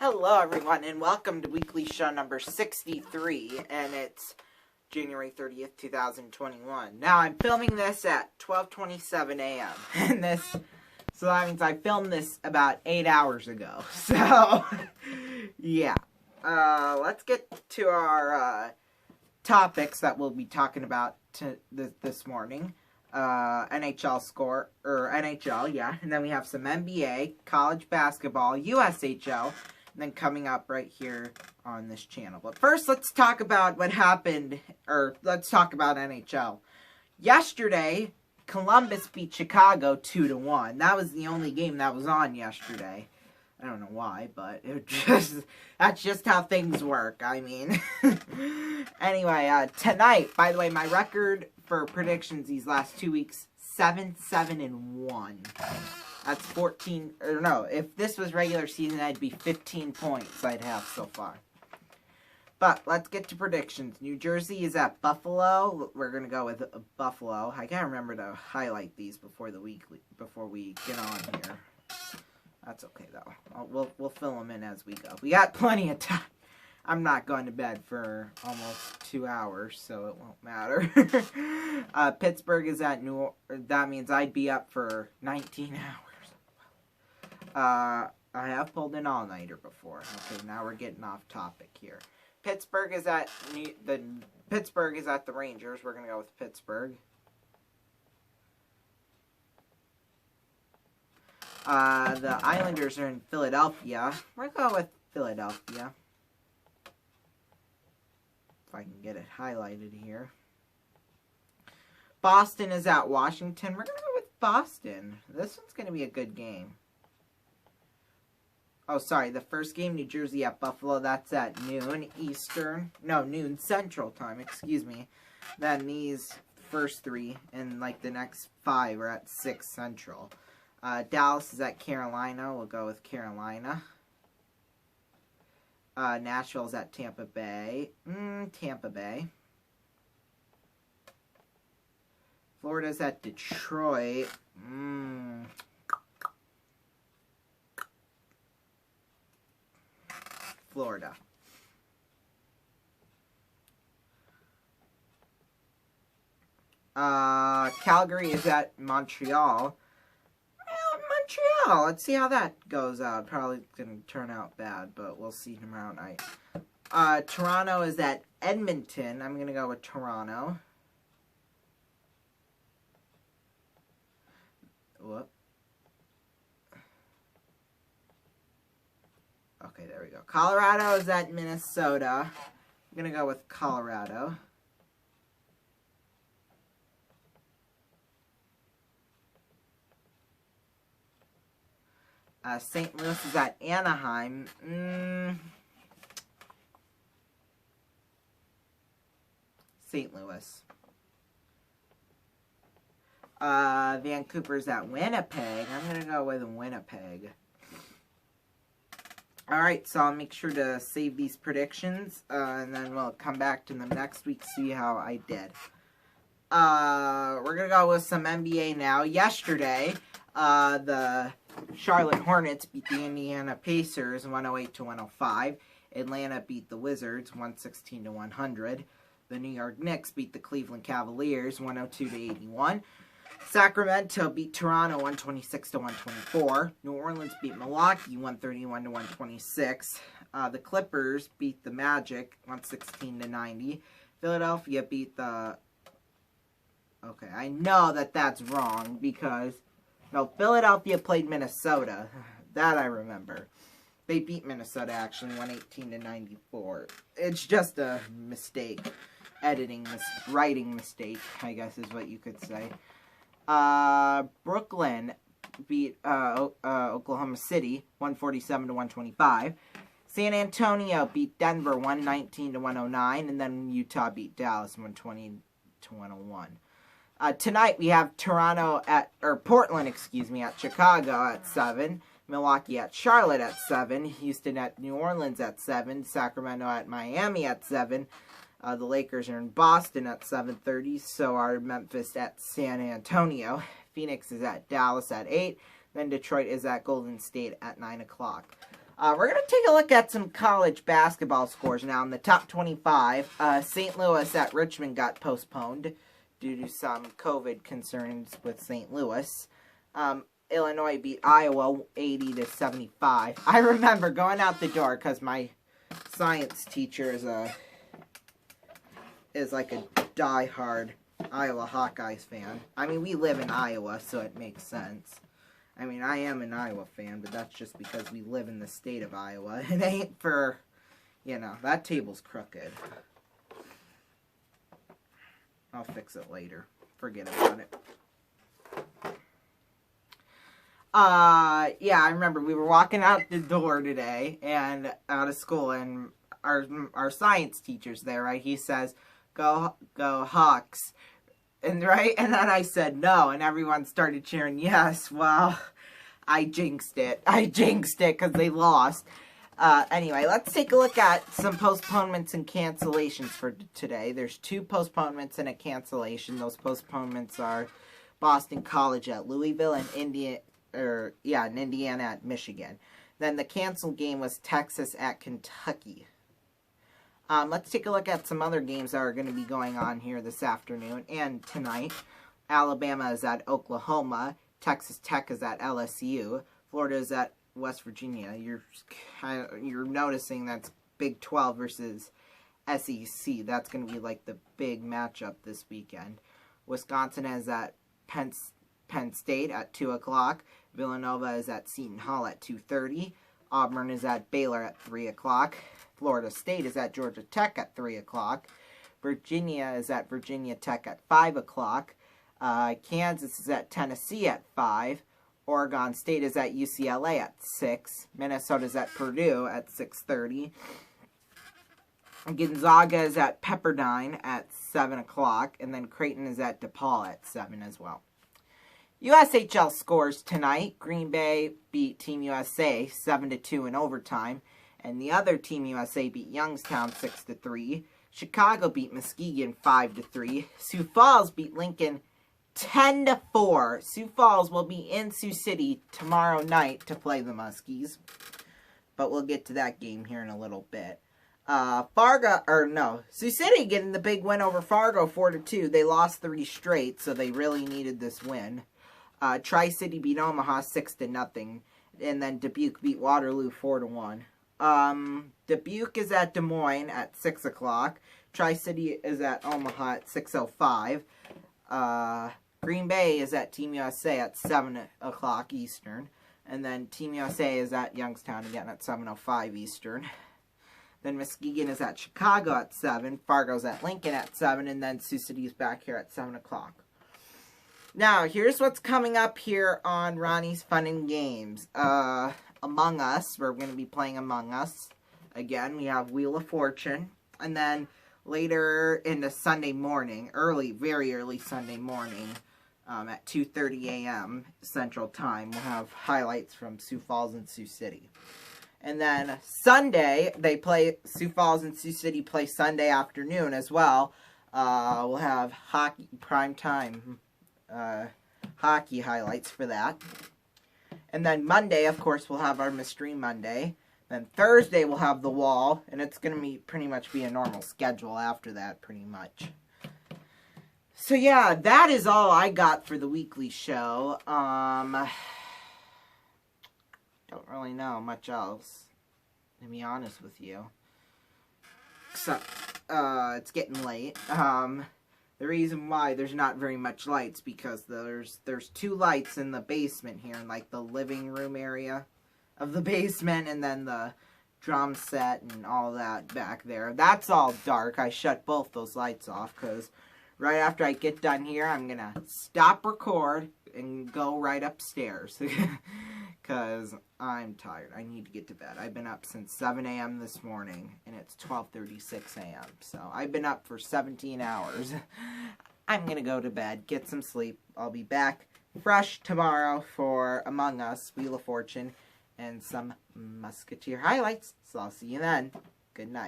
Hello everyone and welcome to weekly show number 63 and it's January 30th, 2021. Now I'm filming this at 12:27 a.m. and so that means I filmed this about 8 hours ago. So yeah. Let's get to our topics that we'll be talking about this morning. NHL score, or NHL, yeah. And then we have some NBA, college basketball, USHL, and then coming up right here on this channel. But first, let's talk about what happened, or let's talk about NHL. Yesterday, Columbus beat Chicago 2-1. That was the only game that was on yesterday. I don't know why, but that's just how things work. I mean, anyway, tonight, by the way, my record for predictions these last 2 weeks, 7-7-1. That's 14, or no, if this was regular season, I'd be 15 points I'd have so far. But let's get to predictions. New Jersey is at Buffalo. We're going to go with Buffalo. I can't remember to highlight these before we get on here. That's okay, though. We'll fill them in as we go. We got plenty of time. I'm not going to bed for almost 2 hours, so it won't matter. Pittsburgh is at that means I'd be up for 19 hours. I have pulled an all-nighter before. Okay, now we're getting off topic here. Pittsburgh is at the Rangers. We're going to go with Pittsburgh. The Islanders are in Philadelphia. We're going to go with Philadelphia. If I can get it highlighted here. Boston is at Washington. We're going to go with Boston. This one's going to be a good game. Oh, sorry. The first game, New Jersey at Buffalo. That's at noon Eastern. No, noon Central Time. Excuse me. Then these first three and like the next 5 are at 6 Central. Dallas is at Carolina. We'll go with Carolina. Nashville's at Tampa Bay. Tampa Bay. Florida's at Detroit. Florida. Calgary is at Montreal. Montreal. Let's see how that goes out. Probably going to turn out bad, but we'll see tomorrow night. Toronto is at Edmonton. I'm going to go with Toronto. Whoop. Okay, there we go. Colorado is at Minnesota. I'm going to go with Colorado. St. Louis is at Anaheim. St. Louis. Vancouver's at Winnipeg. I'm going to go with Winnipeg. Alright, so I'll make sure to save these predictions, and then we'll come back to them next week, see how I did. We're going to go with some NBA now. Yesterday, the Charlotte Hornets beat the Indiana Pacers 108-105. Atlanta beat the Wizards 116-100. The New York Knicks beat the Cleveland Cavaliers 102-81. Sacramento beat Toronto 126-124. New Orleans beat Milwaukee 131-126. The Clippers beat the Magic 116-90. Philadelphia beat the... Okay, I know that that's wrong because... No, Philadelphia played Minnesota. That I remember. They beat Minnesota, actually, 118-94. It's just a mistake. Writing mistake, I guess is what you could say. Brooklyn beat Oklahoma City, 147-125. San Antonio beat Denver, 119-109. And then Utah beat Dallas, 120-101. Tonight we have Portland, at Chicago at 7, Milwaukee at Charlotte at 7, Houston at New Orleans at 7, Sacramento at Miami at 7, the Lakers are in Boston at 7:30, so are Memphis at San Antonio, Phoenix is at Dallas at 8, then Detroit is at Golden State at 9 o'clock. We're going to take a look at some college basketball scores now. In the top 25, St. Louis at Richmond got postponed due to some COVID concerns with St. Louis. Illinois beat Iowa 80-75. I remember going out the door because my science teacher is like a diehard Iowa Hawkeyes fan. I mean, we live in Iowa, so it makes sense. I mean, I am an Iowa fan, but that's just because we live in the state of Iowa. It ain't for, you know, that table's crooked. I'll fix it later. Forget about it. Yeah, I remember we were walking out the door today, and out of school, and our science teacher's there, right? He says, go Hawks. And then I said no, and everyone started cheering yes. Well, I jinxed it. Because they lost. Anyway, let's take a look at some postponements and cancellations for today. There's 2 postponements and a cancellation. Those postponements are Boston College at Louisville and Indiana at Michigan. Then the canceled game was Texas at Kentucky. Let's take a look at some other games that are going to be going on here this afternoon and tonight. Alabama is at Oklahoma. Texas Tech is at LSU. Florida is at West Virginia. You're noticing that's Big 12 versus SEC. That's going to be like the big matchup this weekend. Wisconsin is at Penn State at 2 o'clock. Villanova is at Seton Hall at 2:30. Auburn is at Baylor at 3 o'clock. Florida State is at Georgia Tech at 3 o'clock. Virginia is at Virginia Tech at 5 o'clock. Kansas is at Tennessee at 5. Oregon State is at UCLA at 6. Minnesota is at Purdue at 6:30. Gonzaga is at Pepperdine at 7 o'clock. And then Creighton is at DePaul at 7 as well. USHL scores tonight. Green Bay beat Team USA 7-2 in overtime. And the other Team USA beat Youngstown 6-3. Chicago beat Muskegon 5-3. Sioux Falls beat Lincoln 10-4. Sioux Falls will be in Sioux City tomorrow night to play the Muskies. But we'll get to that game here in a little bit. Sioux City getting the big win over Fargo 4-2. They lost 3 straight, so they really needed this win. Tri-City beat Omaha 6-0. And then Dubuque beat Waterloo 4-1. Dubuque is at Des Moines at 6 o'clock. Tri-City is at Omaha at 6:05. Green Bay is at Team USA at 7 o'clock Eastern. And then Team USA is at Youngstown again at 7:05 Eastern. Then Muskegon is at Chicago at 7. Fargo's at Lincoln at 7. And then Sioux City is back here at 7 o'clock. Now, here's what's coming up here on Ronnie's Fun and Games. Among Us. We're going to be playing Among Us. Again, we have Wheel of Fortune. And then later in the Sunday morning, very early Sunday morning, at 2:30 a.m. Central Time, we'll have highlights from Sioux Falls and Sioux City. And then Sunday, Sioux Falls and Sioux City play Sunday afternoon as well. We'll have hockey, primetime hockey highlights for that. And then Monday, of course, we'll have our Mystery Monday. Then Thursday, we'll have The Wall. And it's going to pretty much be a normal schedule after that, pretty much. So, yeah, that is all I got for the weekly show. Don't really know much else, to be honest with you. Except, it's getting late. The reason why there's not very much lights because there's 2 lights in the basement here, in like the living room area of the basement, and then the drum set and all that back there. That's all dark. I shut both those lights off because right after I get done here, I'm gonna stop record and go right upstairs because I'm tired. I need to get to bed. I've been up since 7 a.m. this morning, and it's 12:36 a.m. So I've been up for 17 hours. I'm going to go to bed, get some sleep. I'll be back fresh tomorrow for Among Us, Wheel of Fortune, and some Musketeer highlights. So I'll see you then. Good night.